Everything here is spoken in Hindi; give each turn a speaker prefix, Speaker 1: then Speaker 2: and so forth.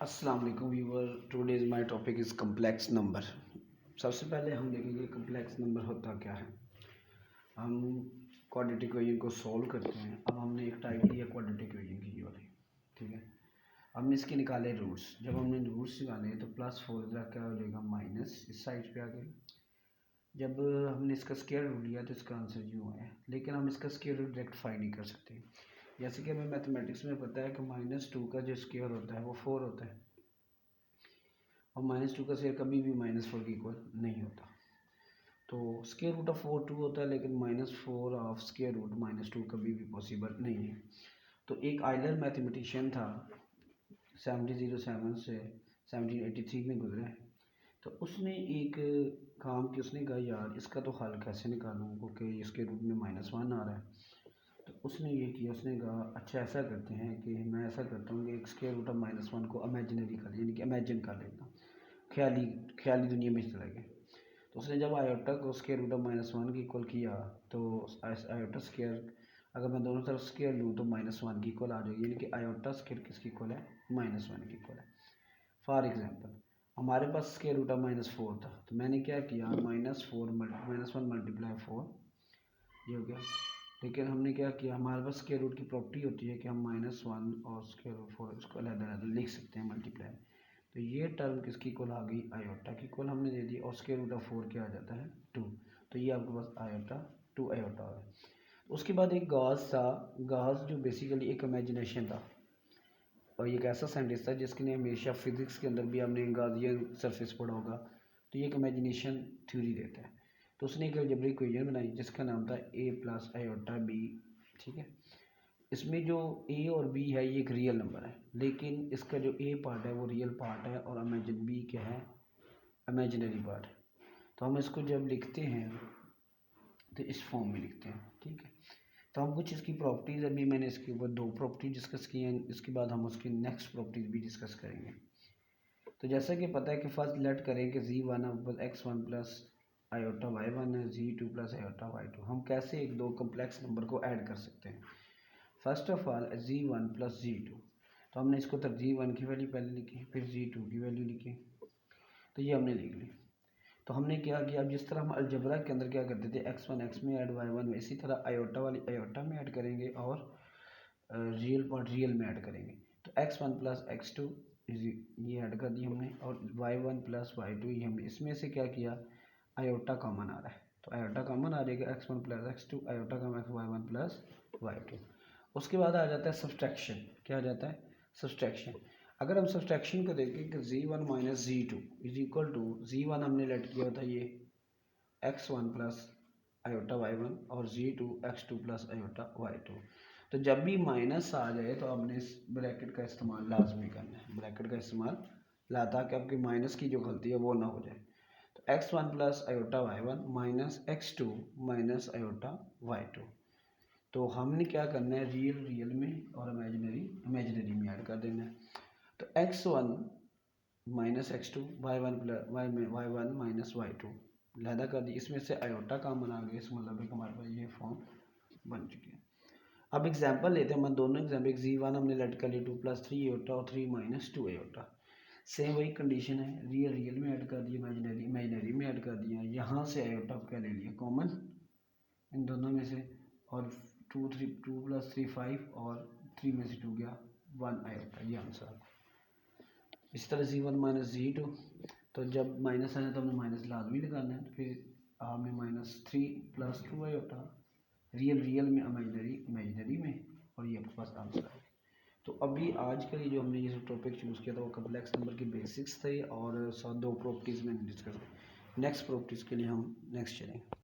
Speaker 1: अस्सलाम वालेकुम viewer, today's my topic is complex number. सबसे पहले हम देखेंगे कम्प्लेक्स नंबर होता क्या है। हम क्वाड्रेटिक इक्वेशन को सॉल्व करते हैं। अब हमने एक टाइप लिया क्वाड्रेटिक इक्वेशन की ये वाली, ठीक है। हमने इसके निकाले रूट्स। जब हमने रूट्स निकाले तो +4 इधर क्या हो जाएगा माइनस इस साइड पे आ गए। जब हमने इसका स्क्वायर रूट लिया तो इसका आंसर यूँ है, लेकिन हम इसका स्क्वायर रूट डायरेक्ट फाइंड नहीं कर सकते। जैसे कि हमें मैथमेटिक्स में पता है कि -2 का जो स्क्वायर होता है वो 4 होता है, और -2 का स्क्वायर कभी भी -4 के इक्वल नहीं होता। तो स्क्वायर रूट ऑफ 4 2 होता है, लेकिन -4 ऑफ स्क्वायर रूट -2 कभी भी पॉसिबल नहीं है। तो एक आइलर मैथमेटिशियन था, 1707 से 1783 में गुजरा है। तो उसने एक काम कि उसने कहा यार इसका तो हल कैसे निकालूं, क्योंकि इसके रूट में -1 आ रहा है। तो उसने ये किया, उसने कहा अच्छा ऐसा करते हैं कि मैं ऐसा करता हूँ कि एक स्क्वायर रूट ऑफ -1 को इमेजिनरी कर, यानी कि इमेजिन कर लेता हूँ, ख्याली ख्याली दुनिया में चला गया। तो उसने जब आयोटा को स्क्वायर रूट ऑफ -1 की इक्वल किया तो आयोटा स्क्वायर अगर मैं दोनों तरफ स्क्वायर लूँ तो -1 की इक्वल आ जाएगी, यानी कि आयोटा स्क्वायर किसकी इक्वल है, -1 की इक्वल है। फॉर एग्जांपल हमारे पास स्क्वायर रूट ऑफ -4 था, तो मैंने क्या किया -1 मल्टीप्लाई 4 ये हो गया। लेकिन हमने क्या किया, हमारे पास स्क्वायर रूट की प्रॉपर्टी होती है कि हम -1 और स्क्वायर रूट 4 इसको अलग-अलग लिख सकते हैं मल्टीप्लाई। तो ये टर्म किसकी इक्वल आ गई, आयोटा की इक्वल हमने दे दी, और स्क्वायर रूट ऑफ 4 क्या आ जाता है 2। तो ये आपके पास आयोटा 2 आयोटा है। उसके बाद एक गॉस था, गॉस जो बेसिकली एक इमेजिनेशन था, और ये एक ऐसा साइंटिस्ट था जिसके ने हमेशा फिजिक्स के अंदर भी आपने गॉसियन सरफेस पढ़ा होगा। तो ये एक इमेजिनेशन थ्योरी देता है। तो उसने एक अलजेब्रिक इक्वेशन बनाई जिसका नाम था a प्लस आयोटा b, ठीक है। इसमें जो a और b है ये एक रियल नंबर है, लेकिन इसका जो a पार्ट है वो रियल पार्ट है और इमेजिन b क्या है, इमेजिनरी पार्ट है। तो हम इसको जब लिखते हैं तो इस फॉर्म में लिखते हैं, ठीक है। तो हम कुछ इसकी प्रॉपर्टीज़, अभी मैंने इसके ऊपर 2 प्रॉपर्टी डिस्कस की हैं, इसके बाद हम उसकी नेक्स्ट प्रॉपर्टीज़ भी डिस्कस करेंगे। तो जैसा कि पता है कि फर्स्ट लेट करें कि z1 x1 plus iota y1 है, z2 प्लस आयोटा y2। हम कैसे एक दो कम्प्लेक्स नंबर को ऐड कर सकते हैं। First of all z1 plus z2, तो हमने इसको तक z1 की वैल्यू पहले लिखी, फिर z2 की वैल्यू लिखी, तो ये हमने लिख ली। तो हमने क्या किया, अब जिस तरह हम अलजबरा के अंदर क्या करते थे x1 x में ऐड y1 में, इसी तरह आयोटा वाली आयोटा में ऐड करेंगे और रियल पार्ट रियल में ऐड करेंगे। तो x1 प्लस x2 ये ऐड कर दी हमने, और y1 प्लस y2 ये हमने इसमें से क्या किया, आयोटा कॉमन आ रहा है, तो आयोटा कॉमन आ जाएगा, x1 plus x2 iota common y1 plus y2। उसके बाद आ जाता है सब्सट्रैक्शन। क्या आ जाता है, सब्सट्रैक्शन। अगर हम सब्सट्रैक्शन को देखें कि z1 minus z2 is equal to, z1 हमने लेट किया होता ये x1 प्लस आयोटा y1 और z2 x2 plus iota y2। तो जब भी माइनस आ जाए तो आपने इस ब्रैकेट का इस्तेमाल लाजमी करना है, ब्रैकेट का इस्तेमाल ला, ताकि आपकी माइनस की जो गलती है वो ना हो जाए। तो x1 plus iota y1 minus x2 minus iota y2। तो हमने क्या करना है, रियल रियल में और इमेजिनरी इमेजिनरी में ऐड कर देना है। तो x1 minus x2 y1 plus y1 minus y2 लहदा कर दी, इसमें से आयोटा कॉमन आ गया, इस मतलब है कि हमारे पास ये फॉर्म बन चुकी है। अब एग्जाम्पल लेते हैं, हम दोनों एग्जाम्पल, z1 हमने लेट कर लिया 2 प्लस 3 आयोटा और 3 माइनस 2 आयोटा। सेम वही कंडीशन है, रियल रियल में ऐड कर दिया, इमेजिनरी इमेजिनरी में ऐड कर दिया। यहाँ से आयोटा क्या ले लिया कॉमन इन दोनों में से, और 2 प्लस 3 5 और 3 में से 2 गया 1 आयोटा, ये आंसर। इस तरह z1 माइनस z2, तो जब माइनस आना तो हमने माइनस लाजमी लगाना है। तो फिर हमें -3 प्लस 2 आयोटा, रियल रियल में इमेजिनरी इमेजिनरी में, और ये आपके पास आंसर है। तो अभी आज का ये जो हमने ये टॉपिक चूज़ किया था वो कम्प्लेक्स नंबर की बेसिक्स थे, और साथ 2 प्रॉपर्टीज़ मैंने डिस्कस की। नेक्स्ट प्रॉपर्टीज़ के लिए हम नेक्स्ट चलेंगे।